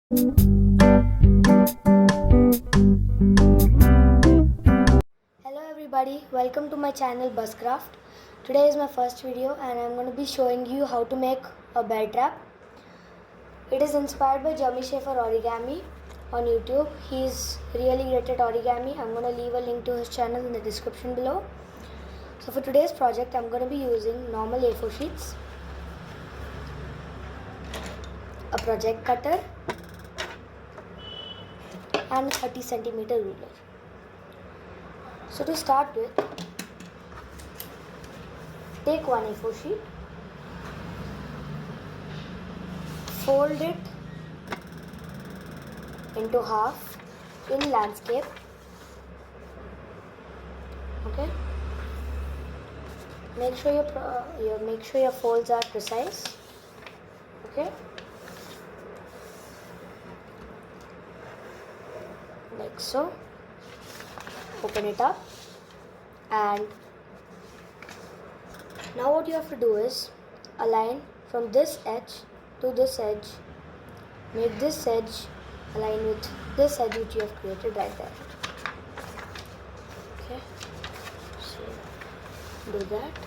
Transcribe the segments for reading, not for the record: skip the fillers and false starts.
Hello everybody, welcome to my channel Buzzcraft. Today is my first video and I'm going to be showing you how to make a bear trap. It is inspired by Jermy Shafer origami on YouTube. He's really great at origami. I'm going to leave a link to his channel in the description below. So for today's project I'm going to be using normal A4 sheets, a project cutter and a 30 centimeter ruler. So to start with, take one A4 sheet, fold it into half in landscape. Okay. Make sure your folds are precise. Okay. Like so. Open it up, and now what you have to do is align from this edge to this edge. Make this edge align with this edge which you have created right there. Okay, so do that.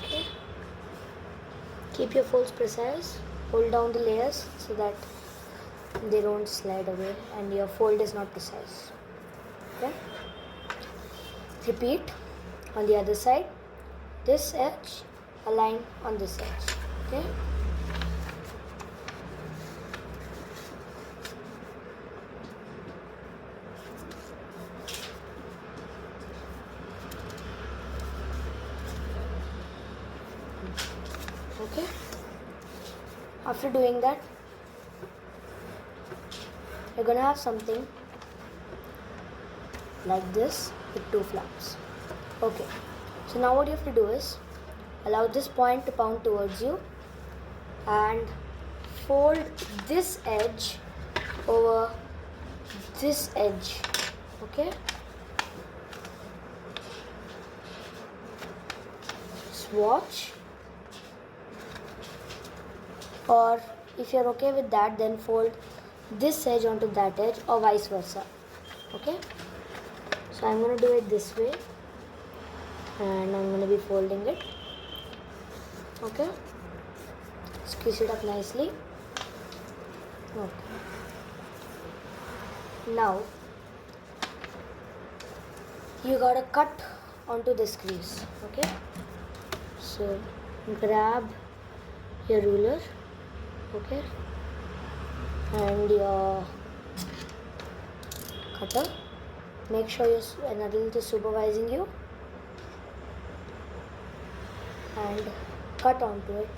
Okay, keep your folds precise. Hold down the layers so that they don't slide away and your fold is not precise. Okay. Repeat on the other side. This edge align on this edge. Okay. Okay. After doing that, you're gonna have something like this with two flaps. Okay, so now what you have to do is allow this point to pound towards you and fold this edge over this edge. Okay, swatch, or if you're okay with that, then fold this edge onto that edge or vice versa. Okay, so I'm going to do it this way and I'm going to be folding it. Okay, squeeze it up nicely. Okay, now you got to cut onto this crease. Okay, so grab your ruler, okay, and your cutter. Make sure an adult is supervising you and cut onto it.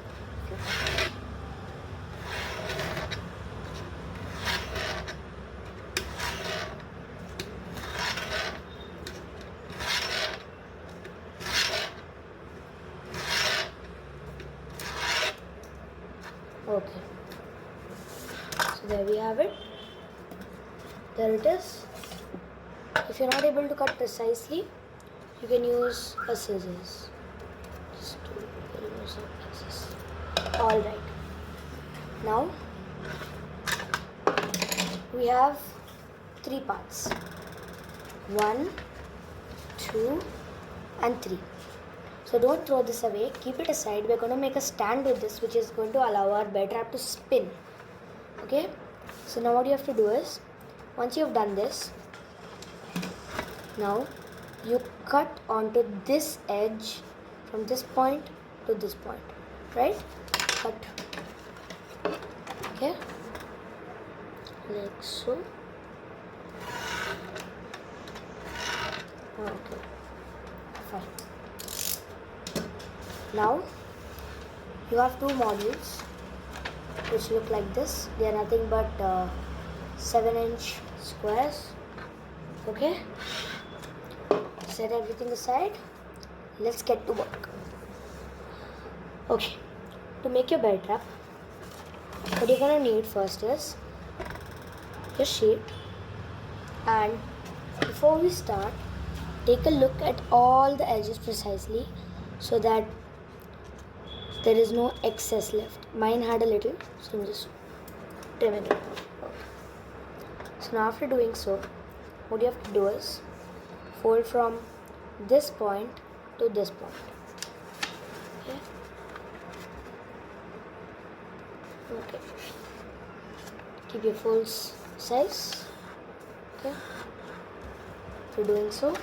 Okay, so there we have it. There it is. If you're not able to cut precisely, you can use a scissors. Just to remove some pieces. Alright. Now, we have three parts. 1, 2, and 3. So don't throw this away. Keep it aside. We're going to make a stand with this, which is going to allow our bear trap to spin. Okay? So now what you have to do is, once you have done this, now you cut onto this edge from this point to this point, right? Cut. Okay, like so. Okay, fine. Now you have two modules which look like this. They are nothing but 7-inch squares. Okay, set everything aside. Let's get to work. Okay, to make your bear trap, what you're gonna need first is your sheet, and before we start, take a look at all the edges precisely so that there is no excess left. Mine had a little, so I'm just trimming it. So now after doing so, what you have to do is fold from this point to this point. Okay. Okay. Keep your full size. Okay. After doing so,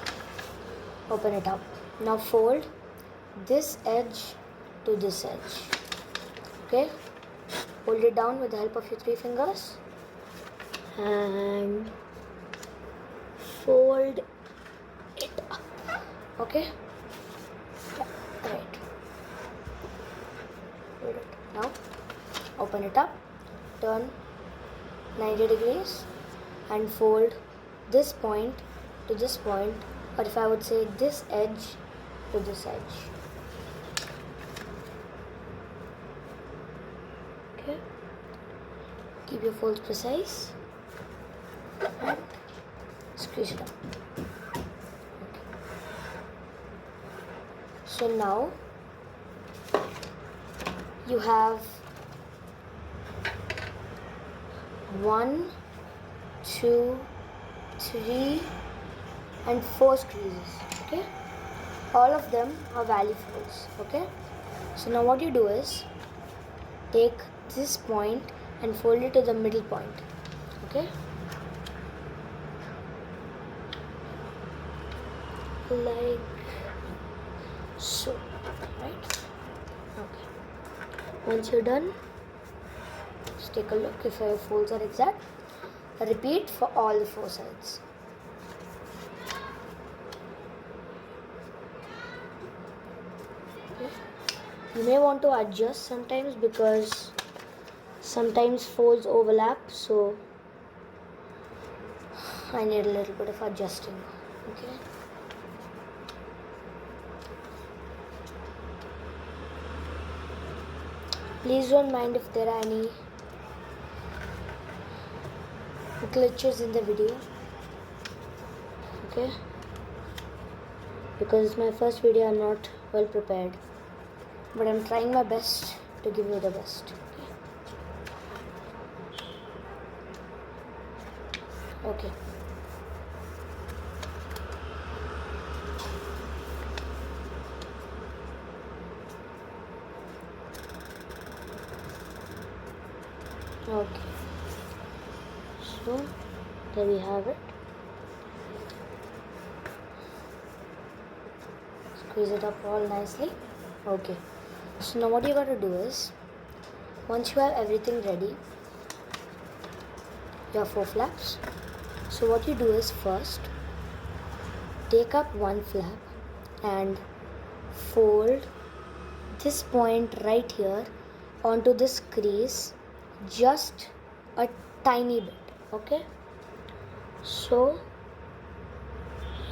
open it up. Now fold this edge to this edge. Okay. Hold it down with the help of your 3 fingers and fold it up. Okay. Yeah, right. Hold it. Now open it up, turn 90 degrees and fold this point to this point, or if I would say this edge to this edge. Okay. Keep your folds precise and squeeze it up. Okay. So now you have 1, 2, 3 and 4 squeezes. Okay, all of them are valley folds. Okay, so now what you do is take this point and fold it to the middle point. Okay, like so, right? Okay, once you're done, just take a look if your folds are exact. Repeat for all the 4 sides. Okay. You may want to adjust sometimes because sometimes folds overlap, so I need a little bit of adjusting. Okay. Please don't mind if there are any glitches in the video. Okay, because it's my first video, I'm not well prepared, but I'm trying my best to give you the best. Okay. Okay, so there we have it. Squeeze it up all nicely. Okay, so now what you got to do is, once you have everything ready, you have 4 flaps. So what you do is, first take up one flap and fold this point right here onto this crease just a tiny bit. Okay, so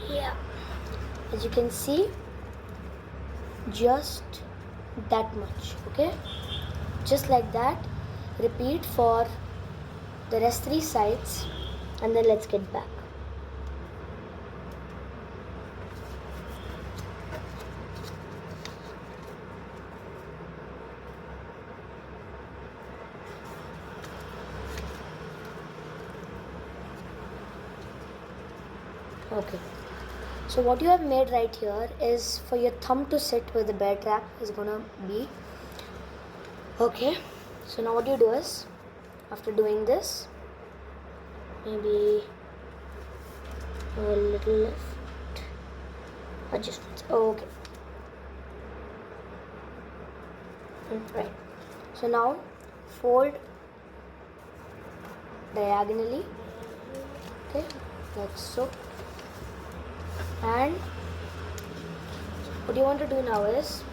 yeah, as you can see, just that much. Okay, just like that. Repeat for the rest 3 sides and then let's get back. Okay, so what you have made right here is for your thumb to sit where the bear trap is gonna be. Okay, so now what you do is, after doing this, maybe a little left adjustments. Okay, right. So now fold diagonally. Okay, like so. And what you want to do now is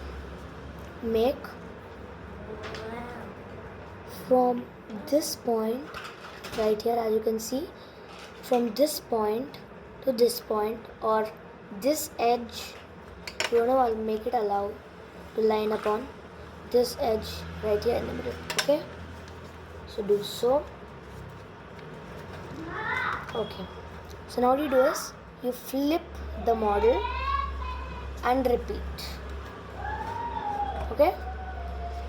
make from this point right here, as you can see, from this point to this point, or this edge, you know, I'll make it allow to line upon this edge right here in the middle. Okay, so do so. Okay, so now what you do is you flip the model and repeat. Okay,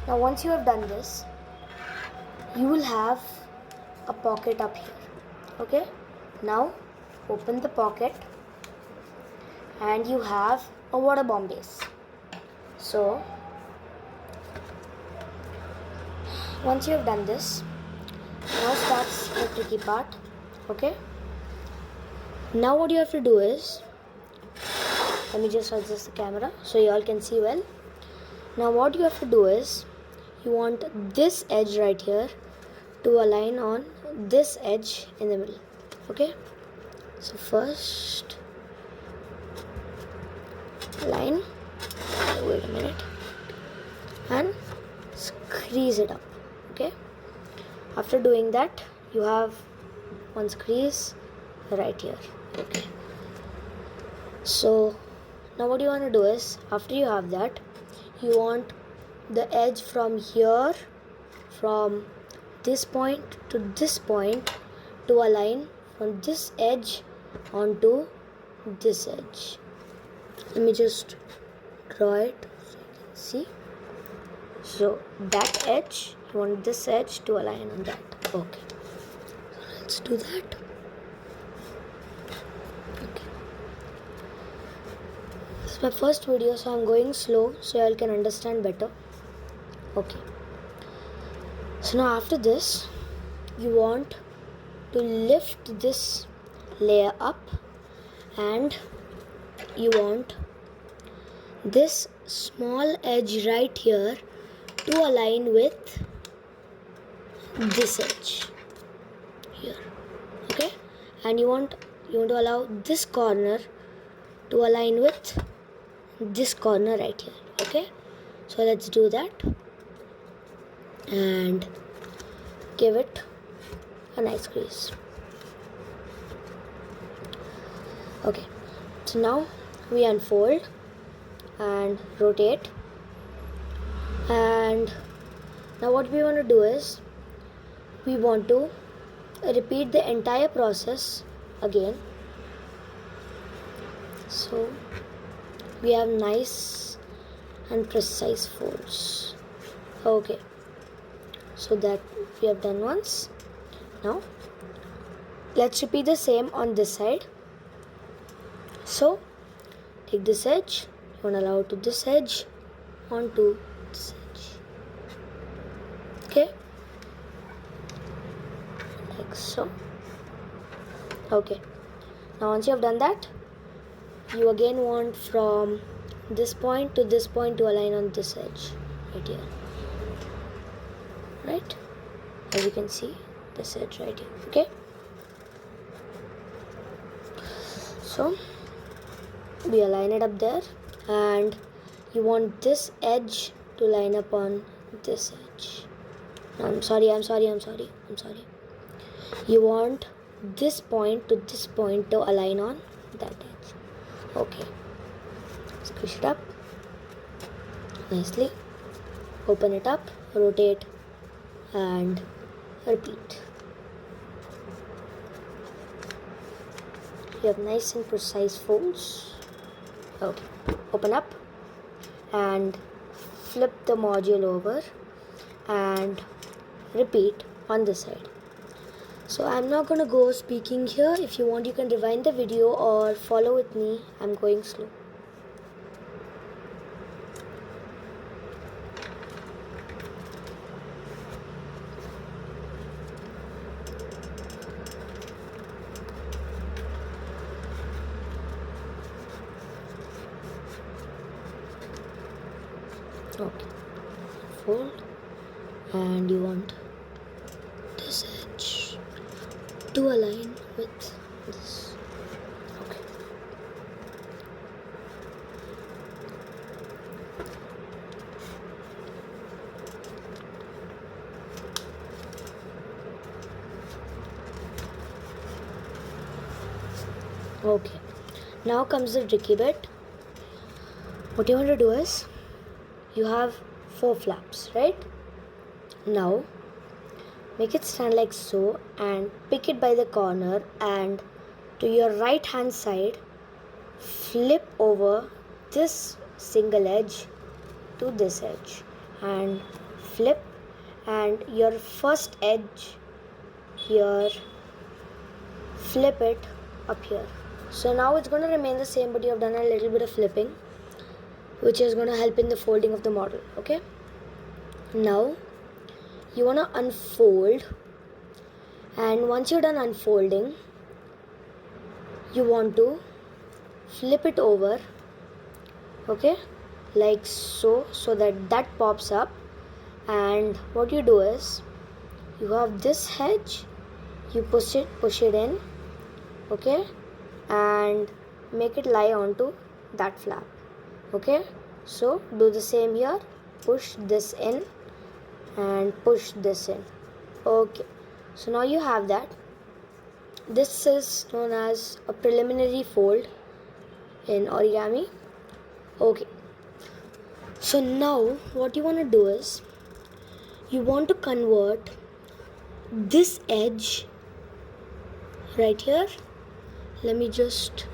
now once you have done this, you will have a pocket up here. Okay, now open the pocket and you have a water bomb base. So once you have done this, now starts the tricky part. Okay, now what you have to do is, let me just adjust the camera so you all can see well. Now what you have to do is, you want this edge right here to align on this edge in the middle. Okay, so first line, wait a minute, and squeeze it up. Okay, after doing that, you have one squeeze right here. Okay, so now what you want to do is, after you have that, you want the edge from here, from this point to this point, to align from this edge onto this edge. Let me just draw it so you can see. So that edge, you want this edge to align on that. Okay, so let's do that. Okay, this is my first video, so I'm going slow so you all can understand better. Okay, so now after this, you want to lift this layer up, and you want this small edge right here to align with this edge here. Okay, and you want to allow this corner to align with this corner right here. Okay, so let's do that and give it a nice squeeze. Okay, so now we unfold and rotate, and now what we want to do is, we want to repeat the entire process again. So we have nice and precise folds. Okay, so that we have done once. Now let's repeat the same on this side. So take this edge, you want to allow to this edge onto this edge. Okay, like so. Okay, now once you have done that, you again want from this point to this point to align on this edge right here. Right, as you can see, this edge right here. Okay, so we align it up there, and you want this edge to line up on this edge. No, I'm sorry. You want this point to this point to align on that edge. Okay, squish it up nicely, open it up, rotate and repeat. You have nice and precise folds. Okay, open up and flip the module over and repeat on this side. So I'm not going to go speaking here. If you want, you can rewind the video or follow with me. I'm going slow. Okay, fold, and you want this edge to align with this. Okay, okay, now comes the tricky bit. What you want to do is, you have 4 flaps, right? Now make it stand like so and pick it by the corner, and to your right hand side flip over this single edge to this edge and flip, and your first edge here, flip it up here. So now it's going to remain the same, but you have done a little bit of flipping, which is going to help in the folding of the model. Okay, now you want to unfold, and once you're done unfolding, you want to flip it over, okay, like so that pops up. And what you do is, you have this edge, you push it in, okay, and make it lie onto that flap. Okay, so do the same here, push this in and push this in. Okay, so now you have that. This is known as a preliminary fold in origami. Okay, so now what you want to do is, you want to convert this edge right here. Let me just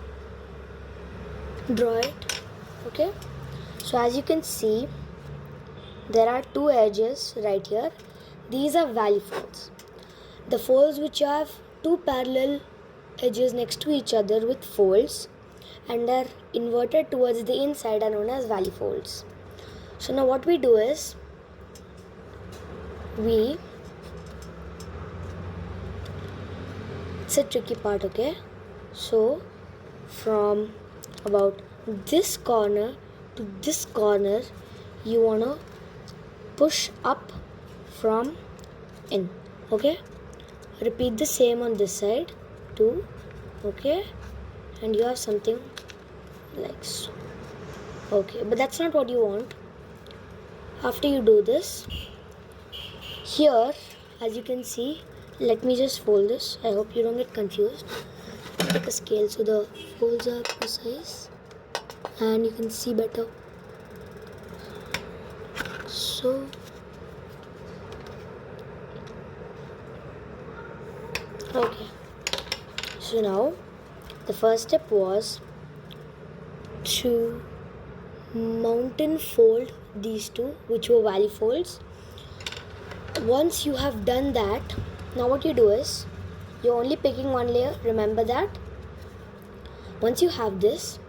draw it. Okay, so as you can see, there are two edges right here. These are valley folds. The folds which have two parallel edges next to each other with folds and are inverted towards the inside are known as valley folds. So now what we do is, it's a tricky part, okay? So from about this corner to this corner, you wanna push up from in, okay? Repeat the same on this side too, okay? And you have something like so. Okay, but that's not what you want. After you do this, here, as you can see, let me just fold this. I hope you don't get confused. Take a scale so the folds are precise and you can see better. So okay, so now the first step was to mountain fold these two, which were valley folds. Once you have done that, now what you do is, you're only picking one layer, remember that. Once you have this,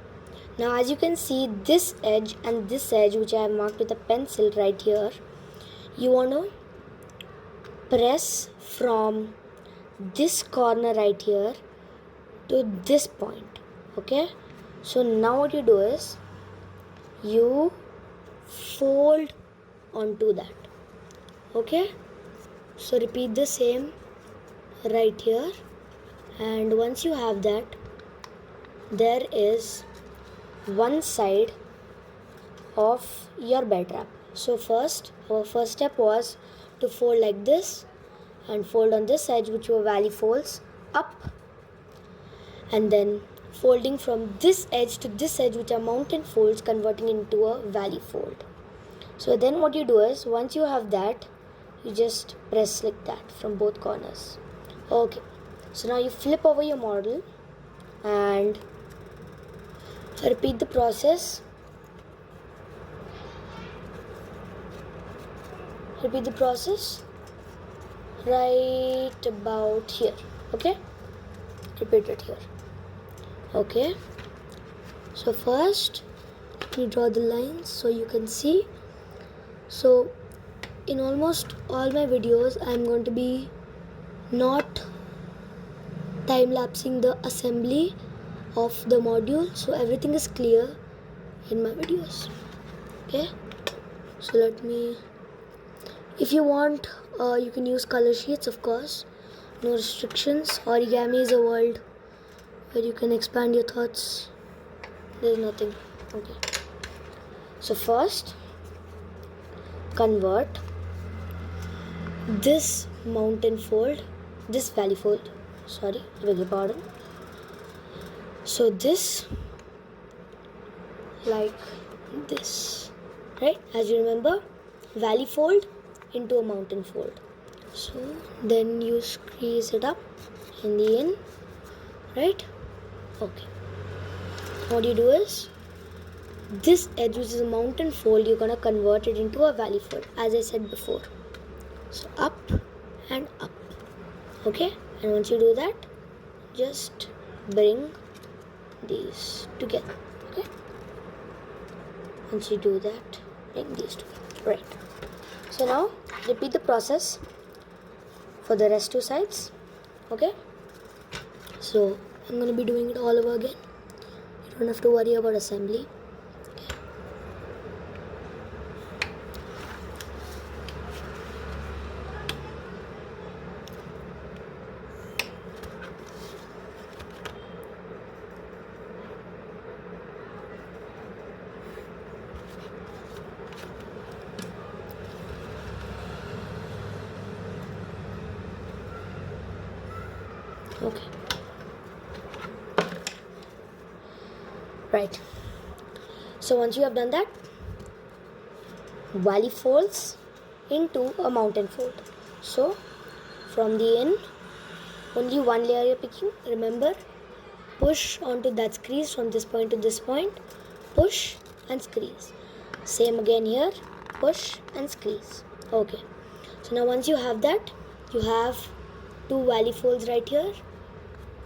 now as you can see, this edge and this edge which I have marked with a pencil right here, you want to press from this corner right here to this point, okay? So now what you do is, you fold onto that, okay? So repeat the same right here, and once you have that, there is one side of your bear trap. So our first step was to fold like this and fold on this edge, which were valley folds, up, and then folding from this edge to this edge, which are mountain folds, converting into a valley fold. So then what you do is, once you have that, you just press like that from both corners. Okay, so now you flip over your model and repeat the process. Repeat the process right about here, okay? Repeat it here. Okay, so first you draw the lines so you can see. So in almost all my videos, I'm going to be not time-lapsing the assembly of the module, so everything is clear in my videos. Okay, so let me, if you want, you can use color sheets, of course, no restrictions. Origami is a world where you can expand your thoughts. There's nothing. Okay, so first convert this mountain fold, this valley fold, sorry, I beg your pardon. So this, like this, right? As you remember, valley fold into a mountain fold. So then you squeeze it up in the end, right? Okay. What you do is, this edge, which is a mountain fold, you're gonna convert it into a valley fold, as I said before. So up and up. Okay, and once you do that, just bring these together. Okay, once you do that, bring these together. Right. So now repeat the process for the rest two sides. Okay, so I'm going to be doing it all over again. You don't have to worry about assembly. Okay. Right. So once you have done that, valley folds into a mountain fold. So from the end, only one layer you're picking. Remember, push onto that crease from this point to this point. Push and squeeze. Same again here. Push and squeeze. Okay. So now once you have that, you have two valley folds right here.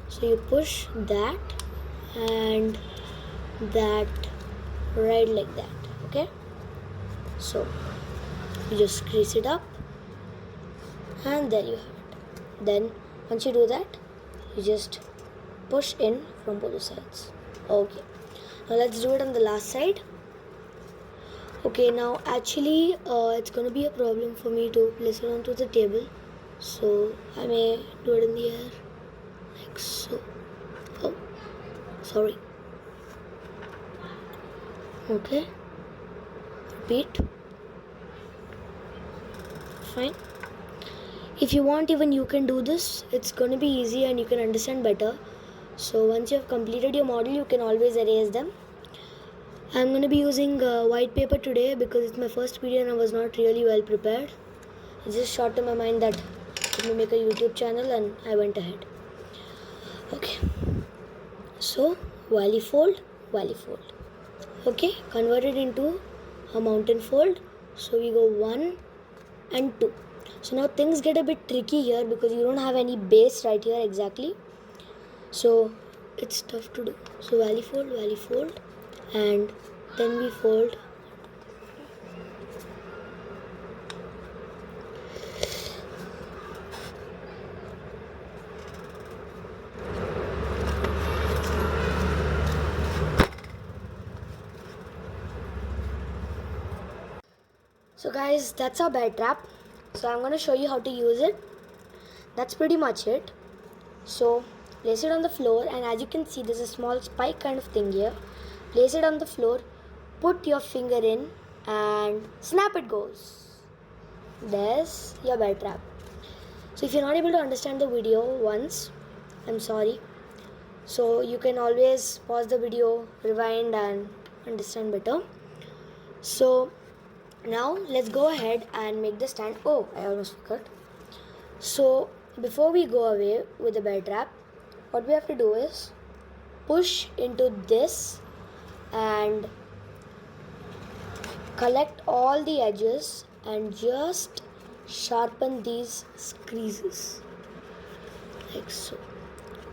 So you push that and that right like that. Okay. So you just crease it up and there you have it. Then once you do that, you just push in from both sides. Okay. Now let's do it on the last side. Okay, now actually it's gonna be a problem for me to place it onto the table, so I may do it in the air like so. Oh, sorry. Okay, repeat. Fine. If you want, even you can do this. It's gonna be easy and you can understand better. So once you have completed your model, you can always erase them. I'm going to be using white paper today because it's my first video and I was not really well prepared. It just shot to my mind that let me make a YouTube channel and I went ahead. Okay. So, valley fold, valley fold. Okay, convert it into a mountain fold. So we go 1 and 2. So now things get a bit tricky here because you don't have any base right here exactly. So it's tough to do. So valley fold, and then we fold. So guys, that's our bear trap. So I'm going to show you how to use it. That's pretty much it. So place it on the floor, and as you can see, there's a small spike kind of thing here. Place it on the floor, put your finger in, and snap it goes. There's your bear trap. So if you're not able to understand the video once, I'm sorry. So you can always pause the video, rewind, and understand better. So now let's go ahead and make the stand. Oh, I almost forgot. So before we go away with the bear trap, what we have to do is push into this and collect all the edges and just sharpen these creases like so.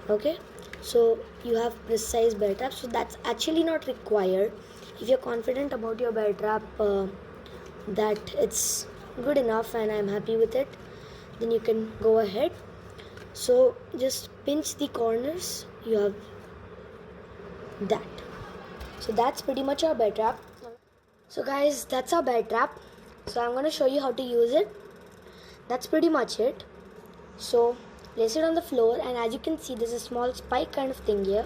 Okay, so you have precise bear trap. So that's actually not required. If you're confident about your bear trap, that it's good enough and I'm happy with it, then you can go ahead. So just pinch the corners. You have that. So that's pretty much our bear trap. So guys, that's our bear trap. So I'm going to show you how to use it. That's pretty much it. So place it on the floor, and as you can see, there's a small spike kind of thing here.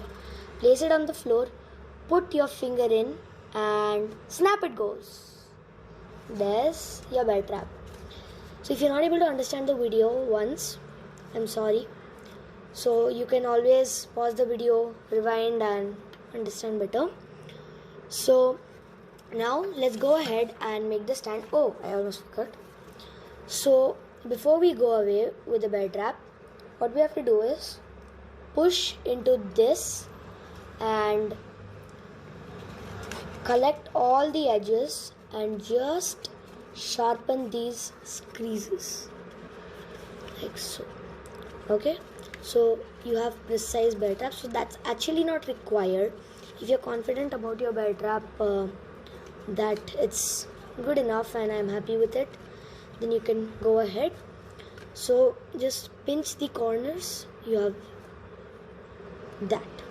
Place it on the floor, put your finger in, and snap it goes. There's your bear trap. So if you're not able to understand the video once, I'm sorry. So you can always pause the video, rewind, and understand better. So now let's go ahead and make the stand. Oh, I almost forgot. So before we go away with the bear trap, what we have to do is push into this and collect all the edges and just sharpen these creases like so. Okay, so you have precise bear trap, so that's actually not required. If you're confident about your bear trap, that it's good enough and I'm happy with it, then you can go ahead. So just pinch the corners, you have that.